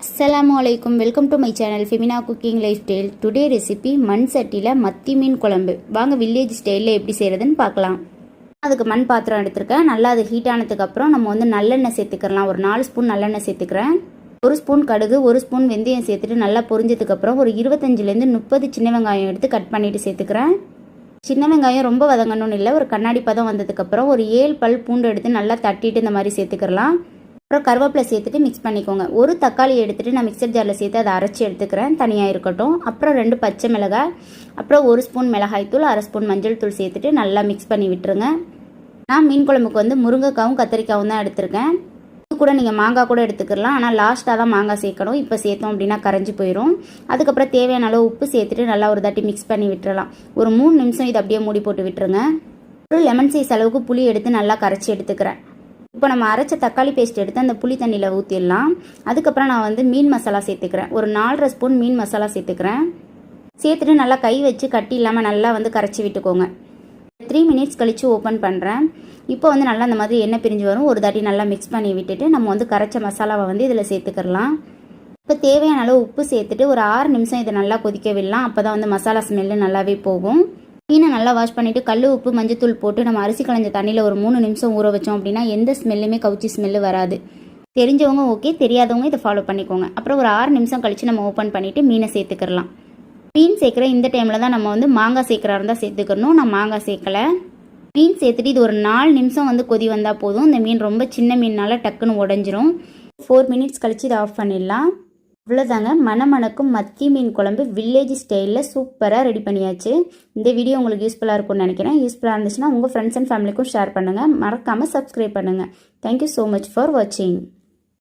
அஸ்ஸலாமு அலைக்கும். Welcome to my channel Femina cooking life style. Today recipe மண் சட்டியில் மத்தி மீன் குழம்பு. வாங்க வில்லேஜ் ஸ்டைலில் எப்படி செய்கிறதுன்னு பார்க்கலாம். அதுக்கு மண் பாத்திரம் எடுத்துருக்கேன். நல்லா அது ஹீட் ஆனதுக்கப்புறம் நம்ம நல்லெண்ணெய் சேர்த்துக்கலாம். ஒரு 4 ஸ்பூன் நல்லெண்ணெய் சேர்த்துக்கிறேன். 1 ஸ்பூன் கடுகு, 1 ஸ்பூன் வெந்தயம் சேர்த்துட்டு நல்லா பொரிஞ்சதுக்கப்புறம் ஒரு 25லேருந்து 30 சின்ன வெங்காயம் எடுத்து கட் பண்ணிவிட்டு சேர்த்துக்கிறேன். சின்ன வெங்காயம் ரொம்ப வதங்கணும்னு இல்லை, ஒரு கண்ணாடி பதம் வந்ததுக்கப்புறம் ஒரு 7 பல் பூண்டு எடுத்து நல்லா தட்டிட்டு இந்த மாதிரி சேர்த்துக்கலாம். அப்புறம் கருவேப்பிலை சேர்த்துட்டு மிக்ஸ் பண்ணிக்கோங்க. ஒரு தக்காளி எடுத்துகிட்டு நான் மிக்சர் ஜாரில் சேர்த்து அதை அரைச்சி எடுத்துக்கிறேன், தனியாக இருக்கட்டும். அப்புறம் 2 பச்சை மிளகாய், அப்புறம் 1 ஸ்பூன் மிளகாய் தூள், 1/2 ஸ்பூன் மஞ்சள் தூள் சேர்த்துட்டு நல்லா மிக்ஸ் பண்ணி விட்டுருங்க. நான் மீன் குழம்புக்கு முருங்கைக்காவும் கத்திரிக்காவும் தான் எடுத்திருக்கேன். இது கூட நீங்கள் மாங்காய் கூட எடுத்துக்கலாம், ஆனால் லாஸ்ட்டாக தான் மாங்காய் சேர்க்கணும். இப்போ சேர்த்தோம் அப்படின்னா கரைஞ்சி போயிடும். அதுக்கப்புறம் தேவையான அளவு உப்பு சேர்த்துட்டு நல்லா ஒரு தாட்டி மிக்ஸ் பண்ணி விட்டுறலாம். ஒரு 3 நிமிஷம் இதை அப்படியே மூடி போட்டு விட்டுருங்க. ஒரு லெமன் சைஸ் அளவுக்கு புளி எடுத்து நல்லா கரைச்சி எடுத்துக்கிறேன். இப்போ நம்ம அரைச்ச தக்காளி பேஸ்ட் எடுத்து அந்த புளி தண்ணியில் ஊற்றிடலாம். அதுக்கப்புறம் நான் மீன் மசாலா சேர்த்துக்கிறேன். ஒரு 4.5 ஸ்பூன் மீன் மசாலா சேர்த்துக்கிறேன். சேர்த்துட்டு நல்லா கை வச்சு கட்டி இல்லாமல் நல்லா கரைச்சி விட்டுக்கோங்க. 3 மினிட்ஸ் கழித்து ஓப்பன் பண்ணுறேன். இப்போ நல்லா அந்த மாதிரி எண்ணெய் பிரிஞ்சு வரும். ஒரு தாட்டி நல்லா மிக்ஸ் பண்ணி விட்டுட்டு நம்ம கரைச்ச மசாலாவை இதில் சேர்த்துக்கிறலாம். இப்போ தேவையான அளவு உப்பு சேர்த்துட்டு ஒரு 6 நிமிஷம் இதை நல்லா கொதிக்க விடலாம். அப்போ தான் மசாலா ஸ்மெல்லு நல்லாவே போகும். மீனை நல்லா வாஷ் பண்ணிவிட்டு கல் உப்பு மஞ்சத்தூள் போட்டு நம்ம அரிசி களைஞ்ச தண்ணியில் ஒரு 3 நிமிஷம் ஊற வச்சோம் அப்படின்னா எந்த ஸ்மெல்லுமே கவுச்சி ஸ்மெல்லு வராது. தெரிஞ்சவங்க ஓகே, தெரியாதவங்க இதை ஃபாலோ பண்ணிக்கோங்க. அப்புறம் ஒரு 6 நிமிஷம் கழித்து நம்ம ஓப்பன் பண்ணிவிட்டு மீனை சேர்த்துக்கிறலாம். மீன் சேர்க்குற இந்த டைமில் தான் நம்ம மாங்காய் சேர்க்குறா இருந்தால் சேர்த்துக்கணும். நான் மாங்காய் சேர்க்கலை. மீன் சேர்த்துட்டு இது ஒரு 4 நிமிஷம் கொதி வந்தால் போதும். இந்த மீன் ரொம்ப சின்ன மீனால் டக்குன்னு உடஞ்சிரும். 4 மினிட்ஸ் கழித்து இதை ஆஃப் பண்ணிடலாம். இவ்வளோதாங்க, மணமணக்கும் மத்தி மீன் குழம்பு வில்லேஜ் ஸ்டைலில் சூப்பராக ரெடி பண்ணியாச்சு. இந்த வீடியோ உங்களுக்கு யூஸ்ஃபுல்லாக இருக்கும்னு நினைக்கிறேன். யூஸ்ஃபுல்லாக இருந்துச்சுன்னா உங்கள் ஃப்ரெண்ட்ஸ் அண்ட் ஃபேமிலிக்கும் ஷேர் பண்ணுங்கள். மறக்காமல் சப்ஸ்கிரைப் பண்ணுங்கள். தேங்க்யூ ஸோ மச் ஃபார் வாட்சிங்.